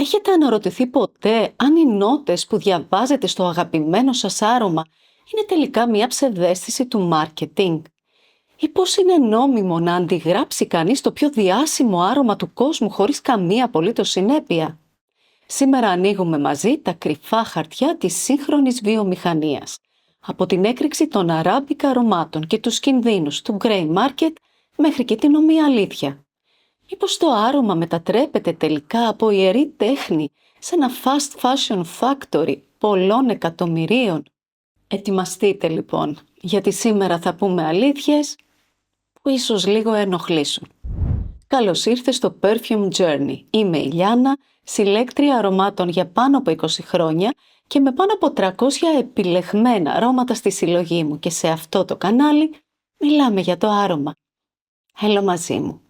Έχετε αναρωτηθεί ποτέ αν οι νότες που διαβάζετε στο αγαπημένο σας άρωμα είναι τελικά μια ψευδαίσθηση του marketing? Ή πώς είναι νόμιμο να αντιγράψει κανείς το πιο διάσημο άρωμα του κόσμου χωρίς καμία απολύτως συνέπεια? Σήμερα ανοίγουμε μαζί τα κρυφά χαρτιά της σύγχρονης βιομηχανίας. Από την έκρηξη των αράμπικα αρωμάτων και τους κινδύνους του grey market μέχρι και την ομοία αλήθεια. Μήπως το άρωμα μετατρέπεται τελικά από ιερή τέχνη σε ένα fast fashion factory πολλών εκατομμυρίων? Ετοιμαστείτε λοιπόν, γιατί σήμερα θα πούμε αλήθειες που ίσως λίγο ενοχλήσουν. Καλώς ήρθες στο Perfume Journey. Είμαι η Λιάννα, συλλέκτρια αρωμάτων για πάνω από 20 χρόνια και με πάνω από 300 επιλεγμένα αρώματα στη συλλογή μου, και σε αυτό το κανάλι μιλάμε για το άρωμα. Έλα μαζί μου.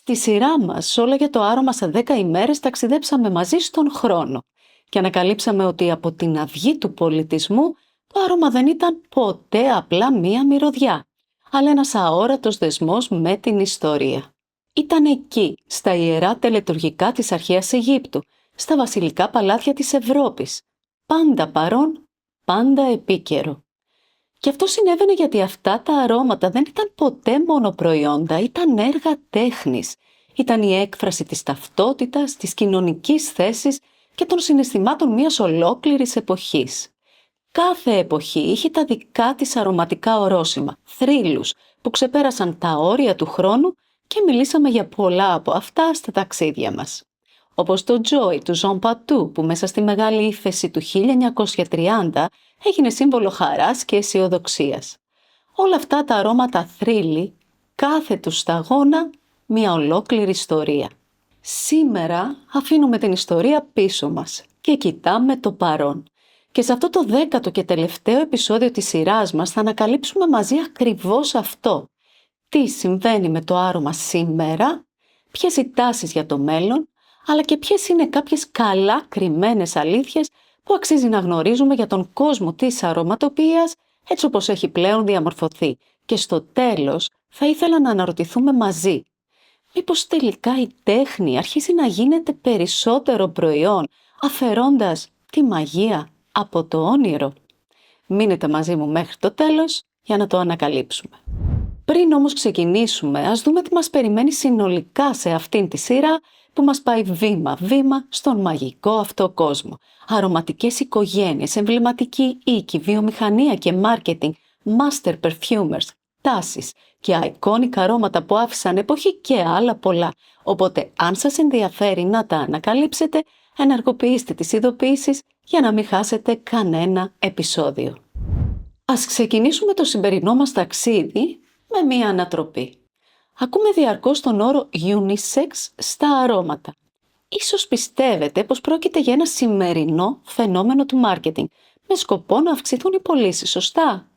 Στη σειρά μας όλα για το άρωμα σε 10 ημέρες ταξιδέψαμε μαζί στον χρόνο και ανακαλύψαμε ότι από την αυγή του πολιτισμού το άρωμα δεν ήταν ποτέ απλά μία μυρωδιά, αλλά ένας αόρατος δεσμός με την ιστορία. Ήταν εκεί, στα ιερά τελετουργικά της αρχαίας Αιγύπτου, στα βασιλικά παλάτια της Ευρώπης. Πάντα παρόν, πάντα επίκαιρο. Και αυτό συνέβαινε γιατί αυτά τα αρώματα δεν ήταν ποτέ μόνο προϊόντα, ήταν έργα τέχνης. Ήταν η έκφραση της ταυτότητας, της κοινωνικής θέσης και των συναισθημάτων μιας ολόκληρης εποχής. Κάθε εποχή είχε τα δικά της αρωματικά ορόσημα, θρύλους, που ξεπέρασαν τα όρια του χρόνου και μιλήσαμε για πολλά από αυτά στα ταξίδια μας. Όπως το Joy του Jean Patou, που μέσα στη Μεγάλη Ύφεση του 1930 έγινε σύμβολο χαράς και αισιοδοξίας. Όλα αυτά τα αρώματα θρύλοι, κάθε του σταγόνα, μια ολόκληρη ιστορία. Σήμερα αφήνουμε την ιστορία πίσω μας και κοιτάμε το παρόν. Και σε αυτό το 10ο και τελευταίο επεισόδιο της σειράς μας θα ανακαλύψουμε μαζί ακριβώς αυτό. Τι συμβαίνει με το άρωμα σήμερα, ποιες οι τάσεις για το μέλλον, αλλά και ποιες είναι κάποιες καλά κρυμμένες αλήθειες που αξίζει να γνωρίζουμε για τον κόσμο της αρωματοποιίας, έτσι όπως έχει πλέον διαμορφωθεί. Και στο τέλος θα ήθελα να αναρωτηθούμε μαζί. Μήπως τελικά η τέχνη αρχίζει να γίνεται περισσότερο προϊόν, αφαιρώντας τη μαγεία από το όνειρο? Μείνετε μαζί μου μέχρι το τέλος για να το ανακαλύψουμε. Πριν όμως ξεκινήσουμε, ας δούμε τι μας περιμένει συνολικά σε αυτήν τη σειρά που μας πάει βήμα-βήμα στον μαγικό αυτό κόσμο. Αρωματικές οικογένειες, εμβληματικοί οίκοι, βιομηχανία και μάρκετινγκ, master perfumers, τάσεις και iconic αρώματα που άφησαν εποχή και άλλα πολλά. Οπότε, αν σας ενδιαφέρει να τα ανακαλύψετε, ενεργοποιήστε τις ειδοποιήσεις για να μην χάσετε κανένα επεισόδιο. Ας ξεκινήσουμε το σημερινό μας ταξίδι με μία ανατροπή. Ακούμε διαρκώς τον όρο unisex στα αρώματα. Ίσως πιστεύετε πως πρόκειται για ένα σημερινό φαινόμενο του marketing, με σκοπό να αυξηθούν οι πωλήσεις, σωστά?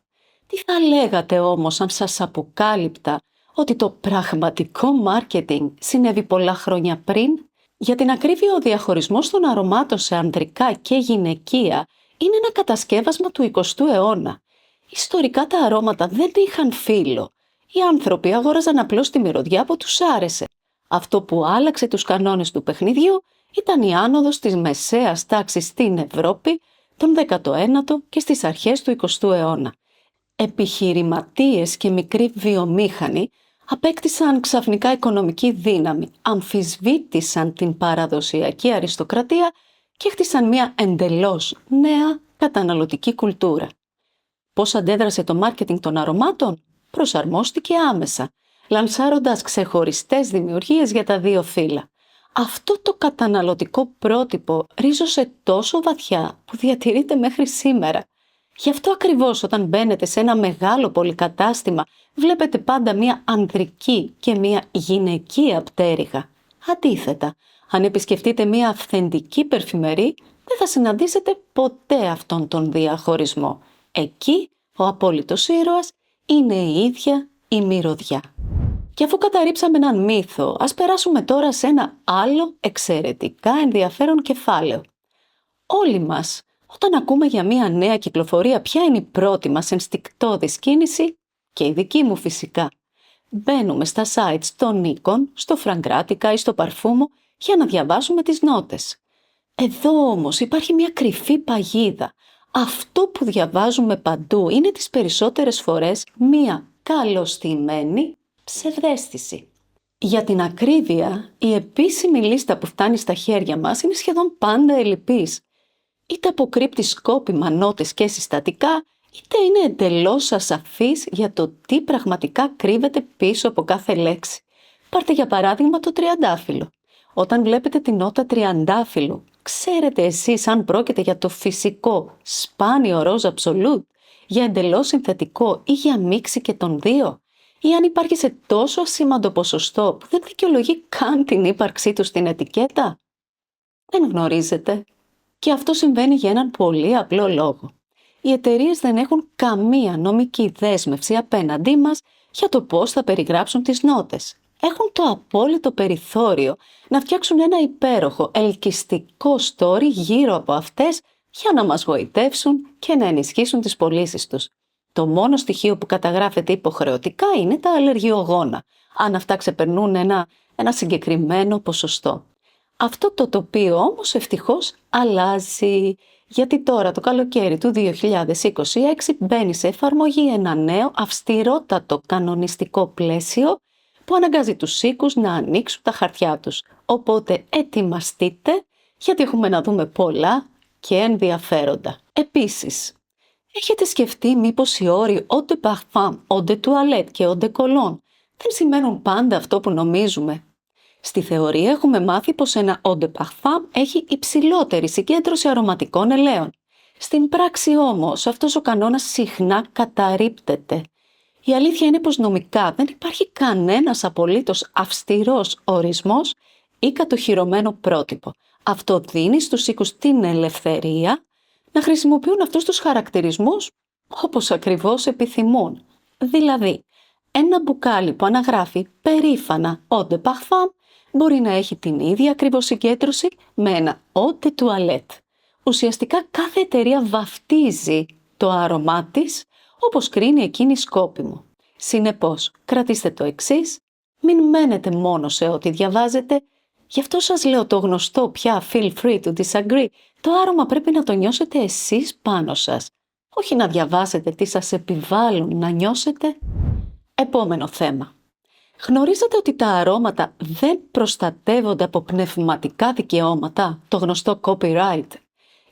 Τι θα λέγατε όμως αν σας αποκάλυπτα ότι το πραγματικό marketing συνέβη πολλά χρόνια πριν? Για την ακρίβεια, ο διαχωρισμός των αρωμάτων σε ανδρικά και γυναικεία είναι ένα κατασκεύασμα του 20ου αιώνα. Ιστορικά τα αρώματα δεν είχαν φύλο. Οι άνθρωποι αγόραζαν απλώς τη μυρωδιά που τους άρεσε. Αυτό που άλλαξε τους κανόνες του παιχνιδιού ήταν η άνοδος της μεσαίας τάξης στην Ευρώπη τον 19ο και στις αρχές του 20ου αιώνα. Επιχειρηματίες και μικροί βιομήχανοι απέκτησαν ξαφνικά οικονομική δύναμη, αμφισβήτησαν την παραδοσιακή αριστοκρατία και χτίσαν μια εντελώς νέα καταναλωτική κουλτούρα. Πώς αντέδρασε το μάρκετινγκ των αρωμάτων? Προσαρμόστηκε άμεσα, λανσάροντας ξεχωριστές δημιουργίες για τα δύο φύλλα. Αυτό το καταναλωτικό πρότυπο ρίζωσε τόσο βαθιά που διατηρείται μέχρι σήμερα. Γι' αυτό ακριβώς όταν μπαίνετε σε ένα μεγάλο πολυκατάστημα βλέπετε πάντα μία ανδρική και μία γυναικεία πτέρυγα. Αντίθετα, αν επισκεφτείτε μία αυθεντική περφημερή, δεν θα συναντήσετε ποτέ αυτόν τον διαχωρισμό. Εκεί ο απόλυτος ήρωας είναι η ίδια η μυρωδιά. Και αφού καταρρίψαμε έναν μύθο, ας περάσουμε τώρα σε ένα άλλο εξαιρετικά ενδιαφέρον κεφάλαιο. Όλοι μας, όταν ακούμε για μια νέα κυκλοφορία, ποια είναι η πρώτη μας ενστικτώδης κίνηση? Και η δική μου φυσικά. Μπαίνουμε στα sites των Nikon, στο Fragrantica ή στο Parfumo για να διαβάσουμε τις νότες. Εδώ όμως υπάρχει μια κρυφή παγίδα. Αυτό που διαβάζουμε παντού είναι τις περισσότερες φορές μια καλωστημένη ψευδαίσθηση. Για την ακρίβεια, η επίσημη λίστα που φτάνει στα χέρια μας είναι σχεδόν πάντα ελλειπής. Είτε αποκρύπτει σκόπιμα νότες και συστατικά, είτε είναι εντελώς ασαφής για το τι πραγματικά κρύβεται πίσω από κάθε λέξη. Πάρτε για παράδειγμα το τριαντάφυλλο. Όταν βλέπετε τη νότα τριαντάφυλλου, ξέρετε εσείς αν πρόκειται για το φυσικό σπάνιο ροζ absolute, για εντελώς συνθετικό ή για μίξη και των δύο, ή αν υπάρχει σε τόσο ασήμαντο ποσοστό που δεν δικαιολογεί καν την ύπαρξή του στην ετικέτα? Δεν γνωρίζετε. Και αυτό συμβαίνει για έναν πολύ απλό λόγο. Οι εταιρείες δεν έχουν καμία νομική δέσμευση απέναντί μας για το πώς θα περιγράψουν τις νότες. Έχουν το απόλυτο περιθώριο να φτιάξουν ένα υπέροχο, ελκυστικό story γύρω από αυτές για να μας γοητεύσουν και να ενισχύσουν τις πωλήσεις τους. Το μόνο στοιχείο που καταγράφεται υποχρεωτικά είναι τα αλλεργιογόνα, αν αυτά ξεπερνούν ένα συγκεκριμένο ποσοστό. Αυτό το τοπίο όμως ευτυχώς αλλάζει, γιατί τώρα το καλοκαίρι του 2026 μπαίνει σε εφαρμογή ένα νέο αυστηρότατο κανονιστικό πλαίσιο που αναγκάζει τους οίκους να ανοίξουν τα χαρτιά τους. Οπότε ετοιμαστείτε, γιατί έχουμε να δούμε πολλά και ενδιαφέροντα. Επίσης, έχετε σκεφτεί μήπως οι όροι eau de parfum, eau de toilette και eau de cologne δεν σημαίνουν πάντα αυτό που νομίζουμε? Στη θεωρία έχουμε μάθει πως ένα eau de parfum έχει υψηλότερη συγκέντρωση αρωματικών ελαίων. Στην πράξη όμως αυτός ο κανόνας συχνά καταρρίπτεται. Η αλήθεια είναι πως νομικά δεν υπάρχει κανένας απολύτως αυστηρός ορισμός ή κατοχυρωμένο πρότυπο. Αυτό δίνει στους οίκους την ελευθερία να χρησιμοποιούν αυτούς τους χαρακτηρισμούς όπως ακριβώς επιθυμούν. Δηλαδή, ένα μπουκάλι που αναγράφει περήφανα eau de parfum μπορεί να έχει την ίδια ακριβώς συγκέντρωση με ένα eau de toilette. Ουσιαστικά κάθε εταιρεία βαφτίζει το άρωμά της όπως κρίνει εκείνη σκόπιμο. Συνεπώς, κρατήστε το εξής, μην μένετε μόνο σε ό,τι διαβάζετε. Γι' αυτό σας λέω το γνωστό πια feel free to disagree. Το άρωμα πρέπει να το νιώσετε εσείς πάνω σας, όχι να διαβάσετε τι σας επιβάλλουν να νιώσετε. Επόμενο θέμα. Γνωρίζετε ότι τα αρώματα δεν προστατεύονται από πνευματικά δικαιώματα, το γνωστό copyright?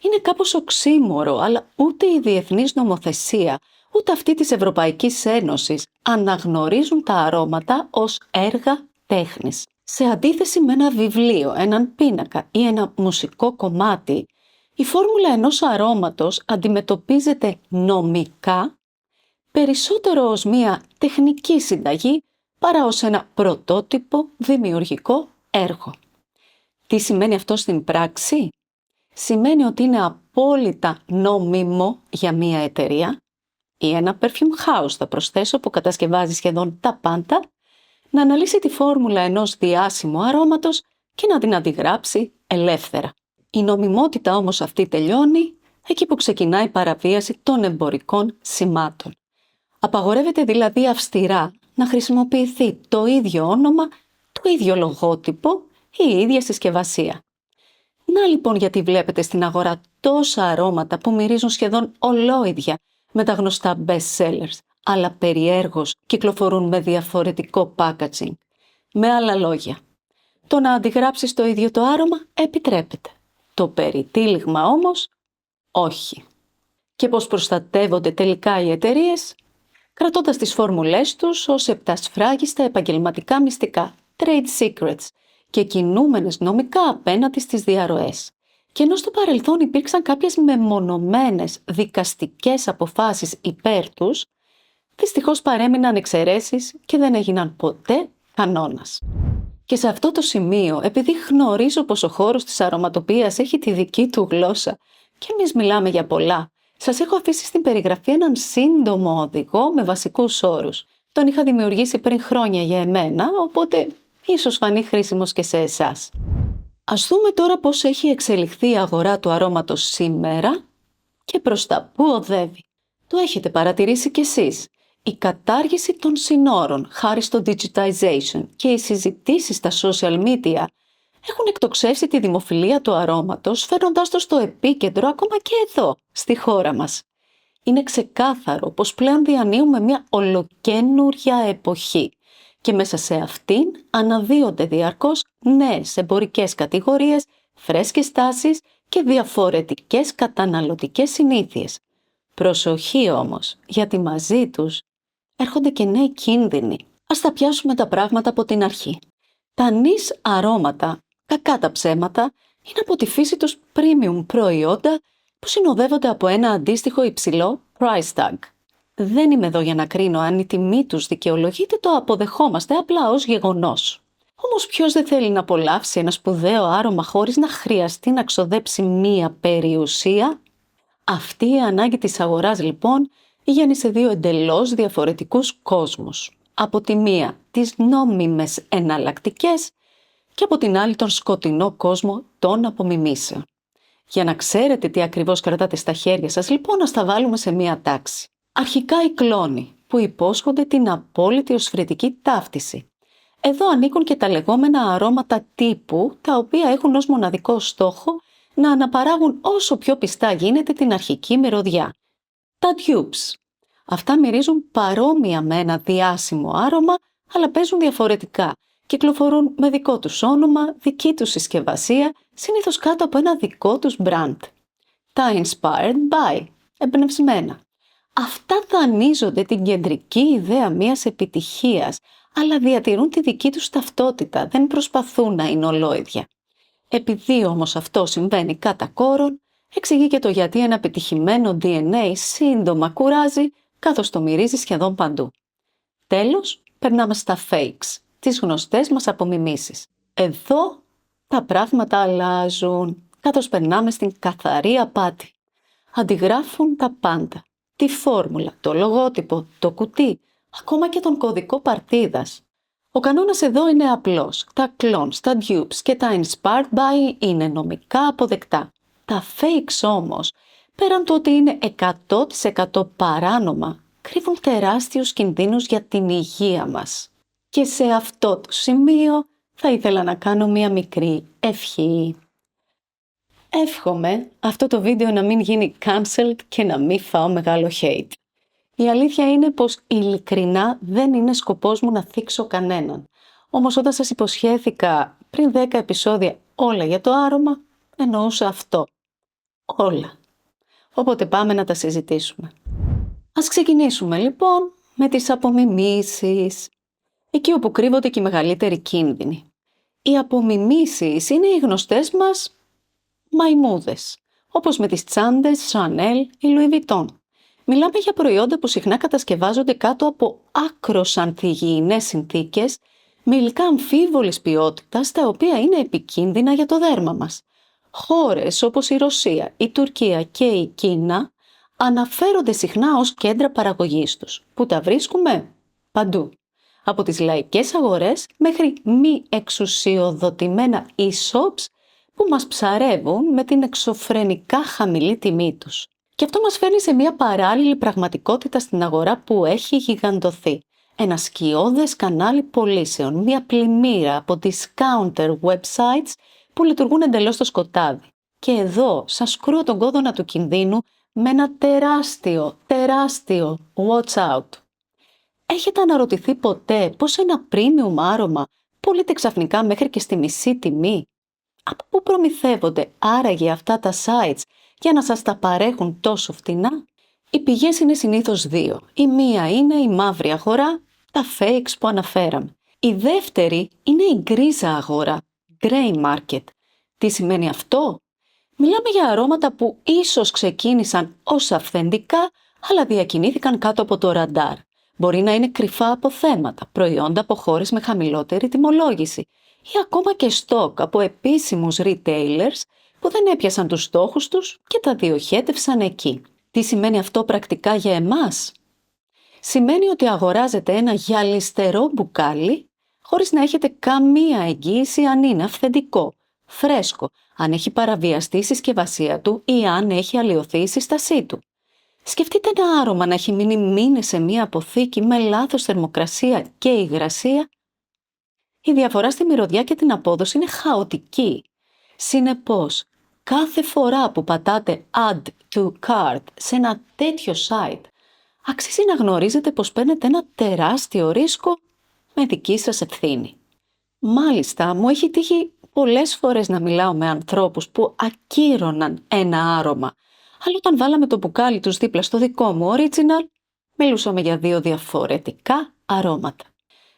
Είναι κάπως οξύμορο, αλλά ούτε η διεθνής νομοθεσία, ούτε αυτή της Ευρωπαϊκής Ένωσης αναγνωρίζουν τα αρώματα ως έργα τέχνης. Σε αντίθεση με ένα βιβλίο, έναν πίνακα ή ένα μουσικό κομμάτι, η φόρμουλα ενός αρώματος αντιμετωπίζεται νομικά περισσότερο ως μία τεχνική συνταγή παρά ως ένα πρωτότυπο δημιουργικό έργο. Τι σημαίνει αυτό στην πράξη? Σημαίνει ότι είναι απόλυτα νόμιμο για μία εταιρεία ή ένα perfume house, θα προσθέσω, που κατασκευάζει σχεδόν τα πάντα, να αναλύσει τη φόρμουλα ενός διάσημου αρώματος και να την αντιγράψει ελεύθερα. Η νομιμότητα όμως αυτή τελειώνει εκεί που ξεκινάει η παραβίαση των εμπορικών σημάτων. Απαγορεύεται δηλαδή αυστηρά να χρησιμοποιηθεί το ίδιο όνομα, το ίδιο λογότυπο ή η ίδια συσκευασία. Να λοιπόν γιατί βλέπετε στην αγορά τόσα αρώματα που μυρίζουν σχεδόν ολόιδια με τα γνωστά best sellers, αλλά περιέργως κυκλοφορούν με διαφορετικό packaging. Με άλλα λόγια, το να αντιγράψεις το ίδιο το άρωμα επιτρέπεται. Το περιτύλιγμα όμως, όχι. Και πώς προστατεύονται τελικά οι εταιρείες? Κρατώντας τις φόρμουλές τους ως επτασφράγιστα επαγγελματικά μυστικά, trade secrets, και κινούμενες νομικά απέναντι στις διαρροές. Και ενώ στο παρελθόν υπήρξαν κάποιες μεμονωμένες δικαστικές αποφάσεις υπέρ τους, δυστυχώς παρέμειναν εξαιρέσεις και δεν έγιναν ποτέ κανόνας. Και σε αυτό το σημείο, επειδή γνωρίζω πως ο χώρος της αρωματοποιίας έχει τη δική του γλώσσα και εμείς μιλάμε για πολλά, σας έχω αφήσει στην περιγραφή έναν σύντομο οδηγό με βασικούς όρους. Τον είχα δημιουργήσει πριν χρόνια για εμένα, οπότε ίσως φανεί χρήσιμος και σε εσάς. Ας δούμε τώρα πώς έχει εξελιχθεί η αγορά του αρώματος σήμερα και προς τα πού οδεύει. Το έχετε παρατηρήσει κι εσείς. η κατάργηση των συνόρων χάρη στο digitization και οι συζητήσεις στα social media έχουν εκτοξεύσει τη δημοφιλία του αρώματος, φέρνοντάς το στο επίκεντρο ακόμα και εδώ, στη χώρα μας. Είναι ξεκάθαρο πως πλέον διανύουμε μια ολοκαίνουρια εποχή και μέσα σε αυτήν αναδύονται διαρκώς νέες εμπορικές κατηγορίες, φρέσκες τάσεις και διαφορετικές καταναλωτικές συνήθειες. Προσοχή όμως, γιατί μαζί τους έρχονται και νέοι κίνδυνοι. Ας τα πιάσουμε τα πράγματα από την αρχή. Τα νης αρώματα, κακά τα ψέματα, είναι από τη φύση τους premium προϊόντα που συνοδεύονται από ένα αντίστοιχο υψηλό price tag. Δεν είμαι εδώ για να κρίνω αν η τιμή τους δικαιολογείται, το αποδεχόμαστε απλά ως γεγονός. Όμως ποιος δεν θέλει να απολαύσει ένα σπουδαίο άρωμα χωρίς να χρειαστεί να ξοδέψει μία περιουσία? Αυτή η ανάγκη της αγοράς λοιπόν γέννησε δύο εντελώς διαφορετικούς κόσμους. Από τη μία τις νόμιμες εναλλακτικές και από την άλλη τον σκοτεινό κόσμο των απομιμήσεων. Για να ξέρετε τι ακριβώς κρατάτε στα χέρια σας, λοιπόν, να τα βάλουμε σε μία τάξη. Αρχικά οι κλόνοι, που υπόσχονται την απόλυτη οσφαιρετική ταύτιση. Εδώ ανήκουν και τα λεγόμενα αρώματα τύπου, τα οποία έχουν ως μοναδικό στόχο να αναπαράγουν όσο πιο πιστά γίνεται την αρχική μυρωδιά. Τα dupes. Αυτά μυρίζουν παρόμοια με ένα διάσημο άρωμα, αλλά παίζουν διαφορετικά. Κυκλοφορούν με δικό τους όνομα, δική τους συσκευασία, συνήθως κάτω από ένα δικό τους brand. Τα inspired by, εμπνευσμένα. Αυτά δανείζονται την κεντρική ιδέα μιας επιτυχίας, αλλά διατηρούν τη δική τους ταυτότητα, δεν προσπαθούν να είναι ολόιδια. Επειδή όμως αυτό συμβαίνει κατά κόρον, εξηγεί και το γιατί ένα επιτυχημένο DNA σύντομα κουράζει, καθώς το μυρίζει σχεδόν παντού. Τέλος, περνάμε στα fakes, τις γνωστές μας απομιμήσεις. Εδώ τα πράγματα αλλάζουν, καθώς περνάμε στην καθαρή απάτη. Αντιγράφουν τα πάντα. Τη φόρμουλα, το λογότυπο, το κουτί, ακόμα και τον κωδικό παρτίδας. Ο κανόνας εδώ είναι απλός. Τα clones, τα dupes και τα inspired by είναι νομικά αποδεκτά. Τα fakes όμως, πέραν του ότι είναι 100% παράνομα, κρύβουν τεράστιους κινδύνους για την υγεία μας. Και σε αυτό το σημείο θα ήθελα να κάνω μία μικρή ευχή. Εύχομαι αυτό το βίντεο να μην γίνει cancelled και να μην φάω μεγάλο hate. Η αλήθεια είναι πως ειλικρινά δεν είναι σκοπός μου να θίξω κανέναν. Όμως όταν σας υποσχέθηκα πριν 10 επεισόδια όλα για το άρωμα, εννοούσα αυτό. Όλα. Οπότε πάμε να τα συζητήσουμε. Ας ξεκινήσουμε λοιπόν με τις απομιμήσεις. Εκεί όπου κρύβονται και οι μεγαλύτεροι κίνδυνοι. Οι απομιμήσεις είναι οι γνωστές μας μαϊμούδες, όπως με τις τσάντες, Chanel ή Louis Vuitton. Μιλάμε για προϊόντα που συχνά κατασκευάζονται κάτω από άκρως ανθυγιεινές συνθήκες, με υλικά αμφίβολης ποιότητας, τα οποία είναι επικίνδυνα για το δέρμα μας. Χώρες όπως η Ρωσία, η Τουρκία και η Κίνα αναφέρονται συχνά ως κέντρα παραγωγής τους, που τα βρίσκουμε παντού. Από τις λαϊκές αγορές μέχρι μη εξουσιοδοτημένα e-shops που μας ψαρεύουν με την εξωφρενικά χαμηλή τιμή τους. Και αυτό μας φέρνει σε μια παράλληλη πραγματικότητα στην αγορά που έχει γιγαντωθεί. Ένα σκιώδες κανάλι πωλήσεων, μια πλημμύρα από discounter websites που λειτουργούν εντελώς στο σκοτάδι. Και εδώ σας κρούω τον κόδωνα του κινδύνου με ένα τεράστιο watch out. Έχετε αναρωτηθεί ποτέ πως ένα premium άρωμα πωλείται ξαφνικά μέχρι και στη μισή τιμή? Από πού προμηθεύονται άραγε αυτά τα sites για να σας τα παρέχουν τόσο φτηνά? Οι πηγές είναι συνήθως δύο. Η μία είναι η μαύρη αγορά, τα fakes που αναφέραμε. Η δεύτερη είναι η γκρίζα αγορά, grey market. Τι σημαίνει αυτό? Μιλάμε για αρώματα που ίσως ξεκίνησαν ως αυθεντικά, αλλά διακινήθηκαν κάτω από το ραντάρ. Μπορεί να είναι κρυφά αποθέματα, προϊόντα από χώρες με χαμηλότερη τιμολόγηση ή ακόμα και στόκ από επίσημους retailers που δεν έπιασαν τους στόχους τους και τα διοχέτευσαν εκεί. Τι σημαίνει αυτό πρακτικά για εμάς? Σημαίνει ότι αγοράζετε ένα γυαλιστερό μπουκάλι χωρίς να έχετε καμία εγγύηση αν είναι αυθεντικό, φρέσκο, αν έχει παραβιαστεί η συσκευασία του ή αν έχει αλλοιωθεί η σύστασή του. Σκεφτείτε ένα άρωμα να έχει μείνει μήνες σε μία αποθήκη με λάθος θερμοκρασία και υγρασία. Η διαφορά στη μυρωδιά και την απόδοση είναι χαοτική. Συνεπώς, κάθε φορά που πατάτε Add to Cart σε ένα τέτοιο site, αξίζει να γνωρίζετε πως παίρνετε ένα τεράστιο ρίσκο με δική σας ευθύνη. Μάλιστα, μου έχει τύχει πολλές φορές να μιλάω με ανθρώπους που ακύρωναν ένα άρωμα, αλλά όταν βάλαμε το μπουκάλι τους δίπλα στο δικό μου original, μιλούσαμε για 2 διαφορετικά αρώματα.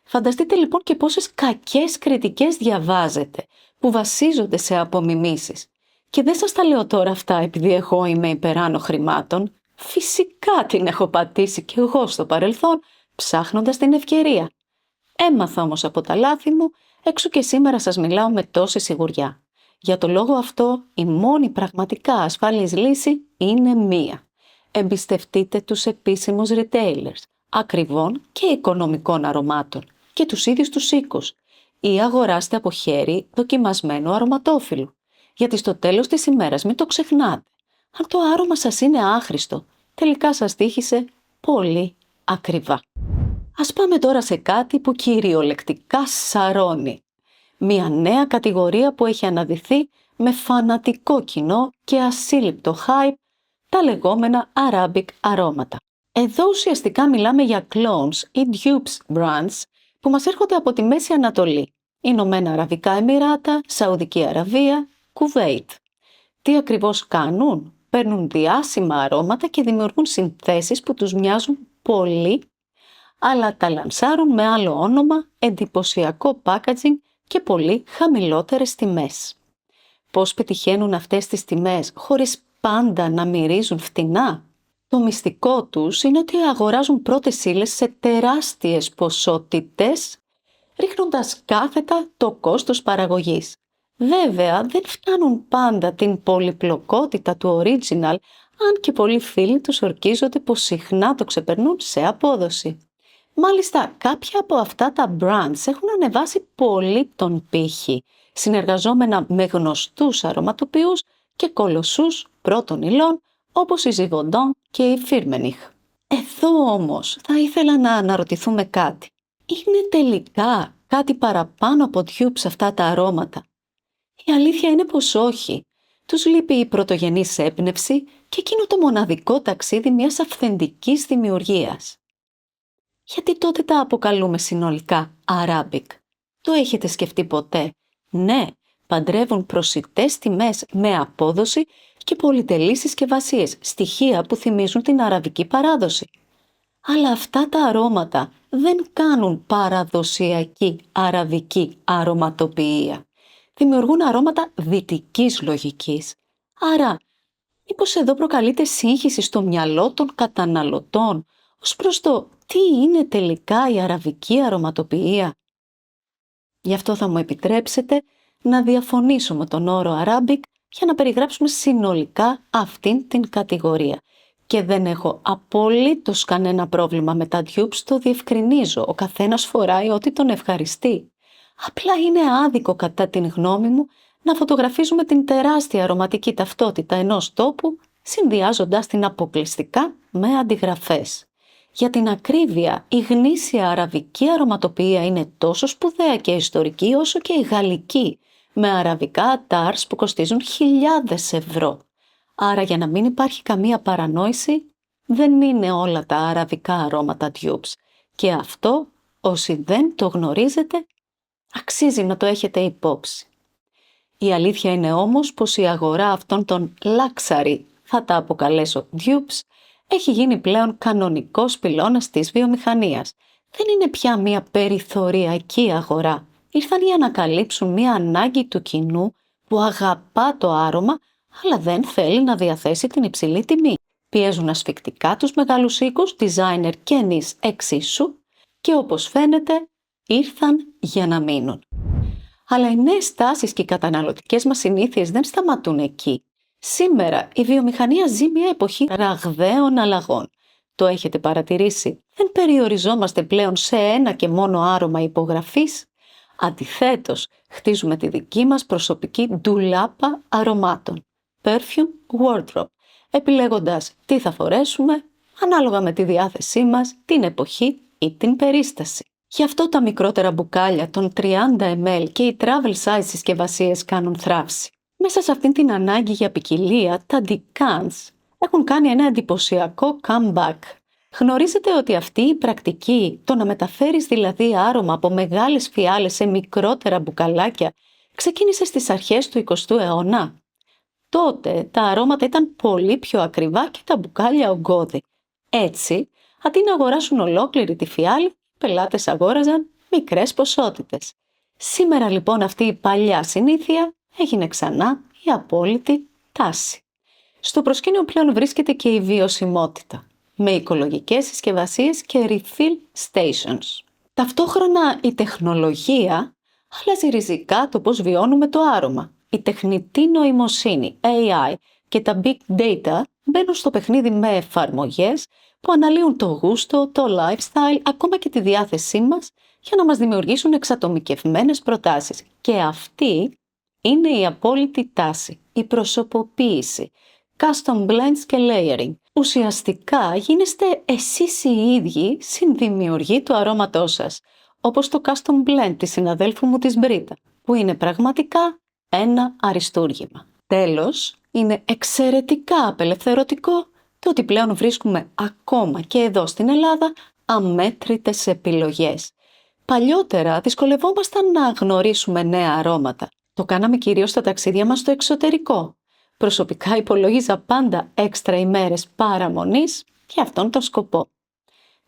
Φανταστείτε λοιπόν και πόσες κακές κριτικές διαβάζετε, που βασίζονται σε απομιμήσεις. Και δεν σας τα λέω τώρα αυτά επειδή εγώ είμαι υπεράνω χρημάτων. Φυσικά την έχω πατήσει κι εγώ στο παρελθόν, ψάχνοντας την ευκαιρία. Έμαθα όμως από τα λάθη μου, έξω και σήμερα σας μιλάω με τόση σιγουριά. Για το λόγο αυτό, η μόνη πραγματικά ασφαλής λύση είναι μία. Εμπιστευτείτε τους επίσημους retailers, ακριβών και οικονομικών αρωμάτων και τους ίδιους τους οίκους, ή αγοράστε από χέρι δοκιμασμένου αρωματόφυλλου. Γιατί στο τέλος της ημέρας μην το ξεχνάτε. Αν το άρωμα σας είναι άχρηστο, τελικά σας τύχησε πολύ ακριβά. Ας πάμε τώρα σε κάτι που κυριολεκτικά σαρώνει. Μια νέα κατηγορία που έχει αναδυθεί με φανατικό κοινό και ασύλληπτο hype, τα λεγόμενα Arabic αρώματα. Εδώ ουσιαστικά μιλάμε για clones ή dupes brands που μας έρχονται από τη Μέση Ανατολή, Ηνωμένα Αραβικά Εμιράτα, Σαουδική Αραβία, Κουβέιτ. Τι ακριβώς κάνουν? Παίρνουν διάσημα αρώματα και δημιουργούν συνθέσεις που τους μοιάζουν πολύ, αλλά τα λανσάρουν με άλλο όνομα, εντυπωσιακό packaging και πολύ χαμηλότερες τιμές. Πώς πετυχαίνουν αυτές τις τιμές χωρίς πάντα να μυρίζουν φτηνά? Το μυστικό τους είναι ότι αγοράζουν πρώτες ύλες σε τεράστιες ποσότητες, ρίχνοντας κάθετα το κόστος παραγωγής. Βέβαια, δεν φτάνουν πάντα την πολυπλοκότητα του original, αν και πολλοί φίλοι τους ορκίζονται πως συχνά το ξεπερνούν σε απόδοση. Μάλιστα, κάποια από αυτά τα brands έχουν ανεβάσει πολύ τον πύχη, συνεργαζόμενα με γνωστούς αρωματοποιούς και κολοσσούς πρώτων υλών, όπως η Givaudan και η Firmenich. Εδώ όμως θα ήθελα να αναρωτηθούμε κάτι. Είναι τελικά κάτι παραπάνω από dupes αυτά τα αρώματα? Η αλήθεια είναι πως όχι. Τους λείπει η πρωτογενής έμπνευση και εκείνο το μοναδικό ταξίδι μιας αυθεντικής δημιουργίας. Γιατί τότε τα αποκαλούμε συνολικά Arabic? Το έχετε σκεφτεί ποτέ? Ναι, παντρεύουν προσιτές τιμές με απόδοση και πολυτελείς συσκευασίες, στοιχεία που θυμίζουν την αραβική παράδοση. Αλλά αυτά τα αρώματα δεν κάνουν παραδοσιακή αραβική αρωματοποιία. Δημιουργούν αρώματα δυτικής λογικής. Άρα, μήπως εδώ προκαλείται σύγχυση στο μυαλό των καταναλωτών ως προς το τι είναι τελικά η αραβική αρωματοποιία? Γι' αυτό θα μου επιτρέψετε να διαφωνήσω με τον όρο Arabic για να περιγράψουμε συνολικά αυτήν την κατηγορία. Και δεν έχω απολύτως κανένα πρόβλημα με τα dupes, το διευκρινίζω, ο καθένας φοράει ό,τι τον ευχαριστεί. Απλά είναι άδικο κατά την γνώμη μου να φωτογραφίζουμε την τεράστια αρωματική ταυτότητα ενός τόπου, συνδυάζοντας την αποκλειστικά με αντιγραφές. Για την ακρίβεια, η γνήσια αραβική αρωματοποιία είναι τόσο σπουδαία και ιστορική όσο και η γαλλική, με αραβικά ατάρς που κοστίζουν χιλιάδες ευρώ. Άρα για να μην υπάρχει καμία παρανόηση, δεν είναι όλα τα αραβικά αρώματα dupes. Και αυτό, όσοι δεν το γνωρίζετε, αξίζει να το έχετε υπόψη. Η αλήθεια είναι όμως πως η αγορά αυτών των luxury, θα τα αποκαλέσω dupes, έχει γίνει πλέον κανονικός πυλώνας της βιομηχανίας. Δεν είναι πια μια περιθωριακή αγορά. Ήρθαν για να καλύψουν μια ανάγκη του κοινού που αγαπά το άρωμα, αλλά δεν θέλει να διαθέσει την υψηλή τιμή. Πιέζουν ασφικτικά τους μεγάλους οίκους, designer και νης εξίσου, και όπως φαίνεται ήρθαν για να μείνουν. Αλλά οι νέες τάσεις και οι καταναλωτικές μας συνήθειες δεν σταματούν εκεί. Σήμερα η βιομηχανία ζει μια εποχή ραγδαίων αλλαγών. Το έχετε παρατηρήσει? Δεν περιοριζόμαστε πλέον σε ένα και μόνο άρωμα υπογραφής. Αντιθέτως, χτίζουμε τη δική μας προσωπική ντουλάπα αρωμάτων. Perfume wardrobe. επιλέγοντας τι θα φορέσουμε, ανάλογα με τη διάθεσή μας, την εποχή ή την περίσταση. Γι' αυτό τα μικρότερα μπουκάλια των 30 ml και οι travel size συσκευασίες κάνουν θράψη. Μέσα σε αυτήν την ανάγκη για ποικιλία, τα decants έχουν κάνει ένα εντυπωσιακό comeback. Γνωρίζετε ότι αυτή η πρακτική, το να μεταφέρεις δηλαδή άρωμα από μεγάλες φιάλες σε μικρότερα μπουκαλάκια, ξεκίνησε στις αρχές του 20ου αιώνα. Τότε τα αρώματα ήταν πολύ πιο ακριβά και τα μπουκάλια ογκώδη. Έτσι, αντί να αγοράσουν ολόκληρη τη φιάλη, οι πελάτες αγόραζαν μικρές ποσότητες. Σήμερα λοιπόν αυτή η παλιά συνήθεια έγινε ξανά η απόλυτη τάση. Στο προσκήνιο πλέον βρίσκεται και η βιωσιμότητα, με οικολογικές συσκευασίες και refill stations. Ταυτόχρονα η τεχνολογία αλλάζει ριζικά το πώς βιώνουμε το άρωμα. Η τεχνητή νοημοσύνη, AI και τα big data μπαίνουν στο παιχνίδι με εφαρμογές που αναλύουν το γούστο, το lifestyle, ακόμα και τη διάθεσή μας για να μας δημιουργήσουν εξατομικευμένες προτάσεις. Και αυτή είναι η απόλυτη τάση, η προσωποποίηση, custom blends και layering. Ουσιαστικά γίνεστε εσείς οι ίδιοι συνδημιουργοί του αρώματός σας, όπως το custom blend της συναδέλφου μου της Μπρίτα, που είναι πραγματικά ένα αριστούργημα. Τέλος, είναι εξαιρετικά απελευθερωτικό το ότι πλέον βρίσκουμε ακόμα και εδώ στην Ελλάδα αμέτρητες επιλογές. Παλιότερα δυσκολευόμασταν να γνωρίσουμε νέα αρώματα. Το κάναμε κυρίως στα ταξίδια μας στο εξωτερικό. Προσωπικά υπολόγιζα πάντα έξτρα ημέρες παραμονής για αυτόν τον σκοπό.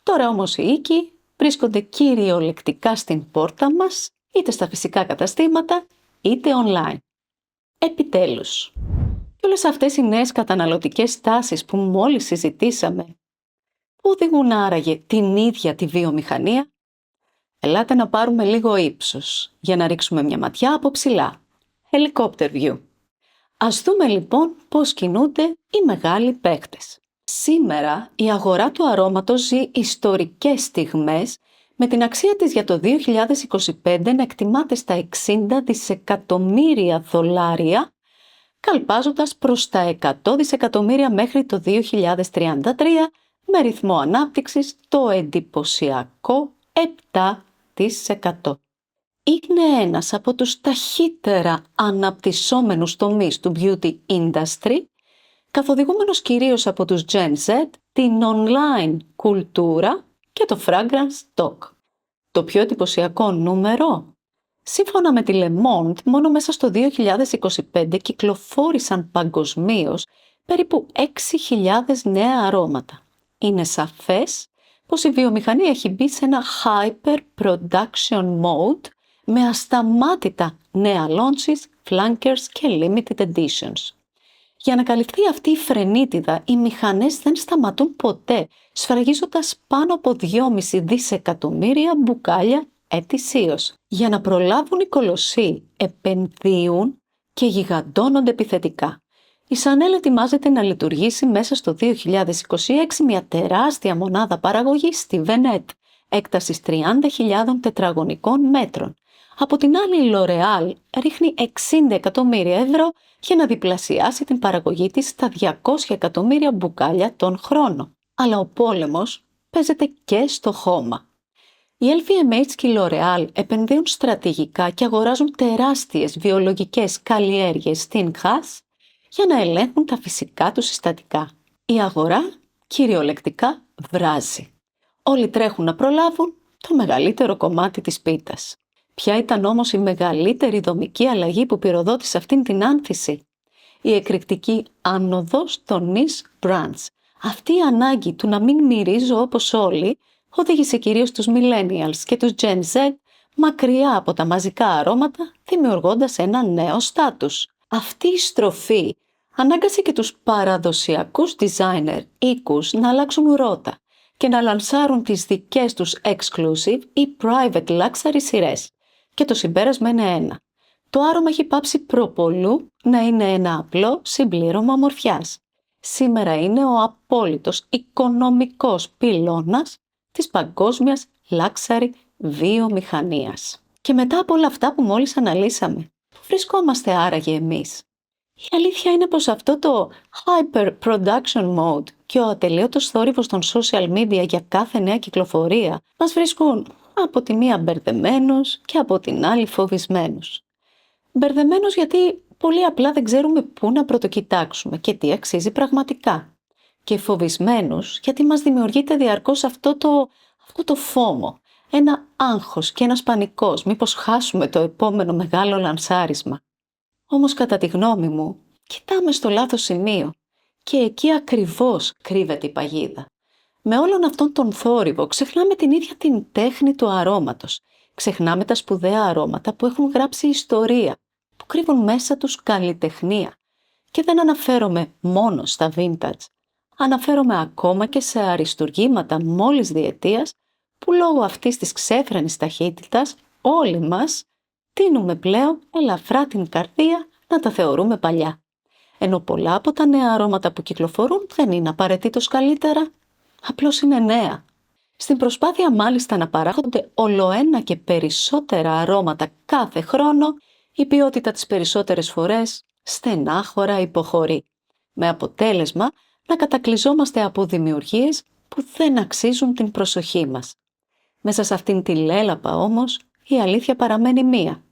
Τώρα όμως οι οίκοι βρίσκονται κυριολεκτικά στην πόρτα μας, είτε στα φυσικά καταστήματα, είτε online. Επιτέλους, και όλες αυτές οι νέες καταναλωτικές τάσεις που μόλις συζητήσαμε, που οδηγούν άραγε την ίδια τη βιομηχανία, ελάτε να πάρουμε λίγο ύψος για να ρίξουμε μια ματιά από ψηλά. Helicopter view. Ας δούμε λοιπόν πώς κινούνται οι μεγάλοι παίκτες. Σήμερα η αγορά του αρώματος ζει ιστορικές στιγμές, με την αξία της για το 2025 να εκτιμάται στα 60 δισεκατομμύρια δολάρια, καλπάζοντας προς τα 100 δισεκατομμύρια μέχρι το 2033, με ρυθμό ανάπτυξης το εντυπωσιακό 7%. Είναι ένας από τους ταχύτερα αναπτυσσόμενους τομείς του beauty industry, καθοδηγούμενος κυρίως από τους Gen Z, την online κουλτούρα και το fragrance talk. Το πιο εντυπωσιακό νούμερο? Σύμφωνα με τη Le Monde, μόνο μέσα στο 2025 κυκλοφόρησαν παγκοσμίως περίπου 6.000 νέα αρώματα. Είναι σαφές πως η βιομηχανία έχει μπει σε ένα hyper production mode με ασταμάτητα νέα launches, flankers και limited editions. Για να καλυφθεί αυτή η φρενίτιδα, οι μηχανές δεν σταματούν ποτέ, σφραγίζοντας πάνω από 2,5 δισεκατομμύρια μπουκάλια ετησίως. Για να προλάβουν οι κολοσσοί, επενδύουν και γιγαντώνονται επιθετικά. Η Chanel ετοιμάζεται να λειτουργήσει μέσα στο 2026 μια τεράστια μονάδα παραγωγής στη Βενέτ, έκτασης 30.000 τετραγωνικών μέτρων. Από την άλλη, η L'Oréal ρίχνει 60 εκατομμύρια ευρώ για να διπλασιάσει την παραγωγή της στα 200 εκατομμύρια μπουκάλια τον χρόνο. Αλλά ο πόλεμος παίζεται και στο χώμα. Οι LVMH και η L'Oréal επενδύουν στρατηγικά και αγοράζουν τεράστιες βιολογικές καλλιέργειες στην Grasse για να ελέγχουν τα φυσικά τους συστατικά. Η αγορά κυριολεκτικά βράζει. Όλοι τρέχουν να προλάβουν το μεγαλύτερο κομμάτι της πίτας. Ποια ήταν όμως η μεγαλύτερη δομική αλλαγή που πυροδότησε αυτήν την άνθηση? Η εκρηκτική άνοδος των niche brands. Αυτή η ανάγκη του να μην μυρίζω όπως όλοι οδήγησε κυρίως τους millennials και τους Gen Z μακριά από τα μαζικά αρώματα, δημιουργώντας ένα νέο στάτους. Αυτή η στροφή ανάγκασε και τους παραδοσιακούς designer οίκους να αλλάξουν ρότα και να λανσάρουν τις δικές τους exclusive ή private luxury σειρές. Και το συμπέρασμα είναι ένα. Το άρωμα έχει πάψει προπολού να είναι ένα απλό συμπλήρωμα ομορφιάς. Σήμερα είναι ο απόλυτος οικονομικός πυλώνας της παγκόσμιας luxury βιομηχανίας. Και μετά από όλα αυτά που μόλις αναλύσαμε, πού βρισκόμαστε άραγε εμείς? Η αλήθεια είναι πως αυτό το hyper production mode και ο ατελείωτος θόρυβος των social media για κάθε νέα κυκλοφορία μας βρίσκουν από τη μία μπερδεμένους και από την άλλη φοβισμένους. Μπερδεμένους γιατί πολύ απλά δεν ξέρουμε πού να πρωτοκοιτάξουμε και τι αξίζει πραγματικά. Και φοβισμένους γιατί μας δημιουργείται διαρκώς αυτό το φόμο, ένα άγχος και ένας πανικός, μήπως χάσουμε το επόμενο μεγάλο λανσάρισμα. Όμως κατά τη γνώμη μου, κοιτάμε στο λάθος σημείο και εκεί ακριβώς κρύβεται η παγίδα. Με όλον αυτόν τον θόρυβο ξεχνάμε την ίδια την τέχνη του αρώματος. Ξεχνάμε τα σπουδαία αρώματα που έχουν γράψει ιστορία, που κρύβουν μέσα τους καλλιτεχνία. Και δεν αναφέρομαι μόνο στα vintage. Αναφέρομαι ακόμα και σε αριστουργήματα μόλις διετίας που λόγω αυτής της ξέφρενης ταχύτητας όλοι μας τείνουμε πλέον ελαφρά την καρδία να τα θεωρούμε παλιά. Ενώ πολλά από τα νέα αρώματα που κυκλοφορούν δεν είναι απαραίτητος καλύτερα, απλώς είναι νέα. Στην προσπάθεια μάλιστα να παράγονται ολοένα και περισσότερα αρώματα κάθε χρόνο, η ποιότητα τις περισσότερες φορές στενάχωρα υποχωρεί, με αποτέλεσμα να κατακλυζόμαστε από δημιουργίες που δεν αξίζουν την προσοχή μας. Μέσα σε αυτήν τη λέλαπα όμως, η αλήθεια παραμένει μία.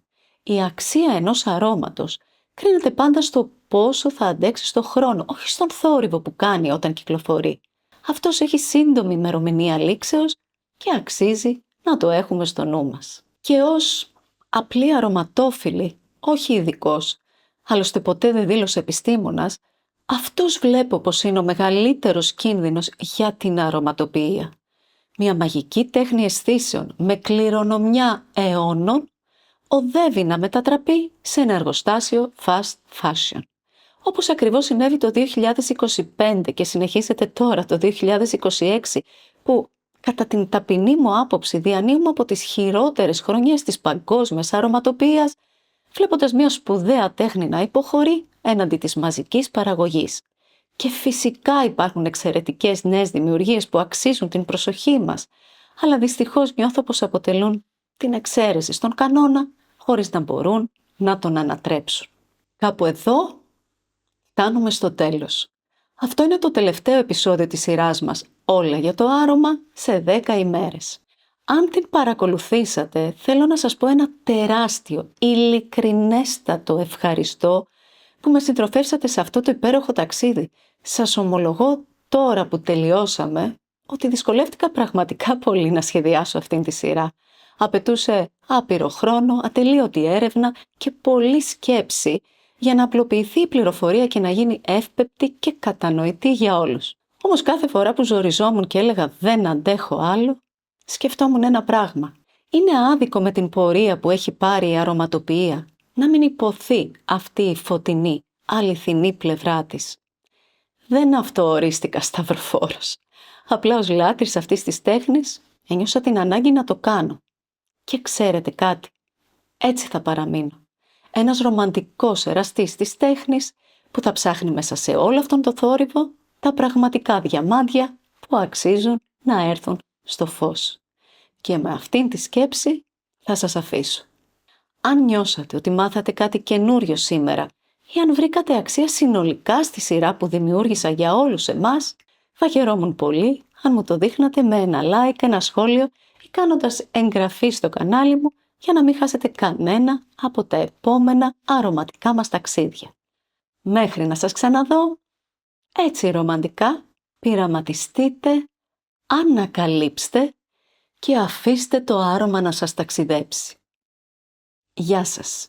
Η αξία ενός αρώματος κρίνεται πάντα στο πόσο θα αντέξει στο χρόνο, όχι στον θόρυβο που κάνει όταν κυκλοφορεί. Αυτός έχει σύντομη ημερομηνία λήξεως και αξίζει να το έχουμε στο νου μας. Και ως απλή αρωματόφιλη, όχι ειδικός, άλλωστε ποτέ δεν δήλωσε επιστήμονας, αυτός βλέπω πως είναι ο μεγαλύτερος κίνδυνος για την αρωματοποιία. Μια μαγική τέχνη αισθήσεων με κληρονομιά αιώνων οδεύει να μετατραπεί σε ένα εργοστάσιο fast fashion. Όπως ακριβώς συνέβη το 2025 και συνεχίζεται τώρα το 2026, που κατά την ταπεινή μου άποψη διανύουμε από τις χειρότερες χρονιές της παγκόσμιας αρωματοποιίας, βλέποντας μια σπουδαία τέχνη να υποχωρεί έναντι της μαζικής παραγωγής. Και φυσικά υπάρχουν εξαιρετικές νέες δημιουργίες που αξίζουν την προσοχή μας, αλλά δυστυχώς νιώθω πως αποτελούν την εξαίρεση στον κανόνα, χωρίς να μπορούν να τον ανατρέψουν. Κάπου εδώ φτάνουμε στο τέλος. Αυτό είναι το τελευταίο επεισόδιο της σειράς μας «Όλα για το άρωμα σε 10 ημέρες». Αν την παρακολουθήσατε, θέλω να σας πω ένα τεράστιο, ειλικρινέστατο ευχαριστώ που με συντροφεύσατε σε αυτό το υπέροχο ταξίδι. Σας ομολογώ τώρα που τελειώσαμε ότι δυσκολεύτηκα πραγματικά πολύ να σχεδιάσω αυτήν τη σειρά. Απαιτούσε άπειρο χρόνο, ατελείωτη έρευνα και πολλή σκέψη για να απλοποιηθεί η πληροφορία και να γίνει εύπεπτη και κατανοητή για όλους. Όμως κάθε φορά που ζοριζόμουν και έλεγα «δεν αντέχω άλλο», σκεφτόμουν ένα πράγμα. Είναι άδικο με την πορεία που έχει πάρει η αρωματοποιία να μην υποθεί αυτή η φωτεινή, αληθινή πλευρά της. Δεν αυτοορίστηκα σταυροφόρος. Απλά ως λάτρης αυτής της τέχνης ένιωσα την ανάγκη να το κάνω. Και ξέρετε κάτι, έτσι θα παραμείνω. Ένας ρομαντικός εραστής της τέχνης που θα ψάχνει μέσα σε όλο αυτόν το θόρυβο τα πραγματικά διαμάντια που αξίζουν να έρθουν στο φως. Και με αυτήν τη σκέψη θα σας αφήσω. Αν νιώσατε ότι μάθατε κάτι καινούριο σήμερα ή αν βρήκατε αξία συνολικά στη σειρά που δημιούργησα για όλους εμάς, θα χαιρόμουν πολύ αν μου το δείχνατε με ένα like, ένα σχόλιο ή κάνοντας εγγραφή στο κανάλι μου για να μην χάσετε κανένα από τα επόμενα αρωματικά μας ταξίδια. Μέχρι να σας ξαναδώ, έτσι ρομαντικά, πειραματιστείτε, ανακαλύψτε και αφήστε το άρωμα να σας ταξιδέψει. Γεια σας!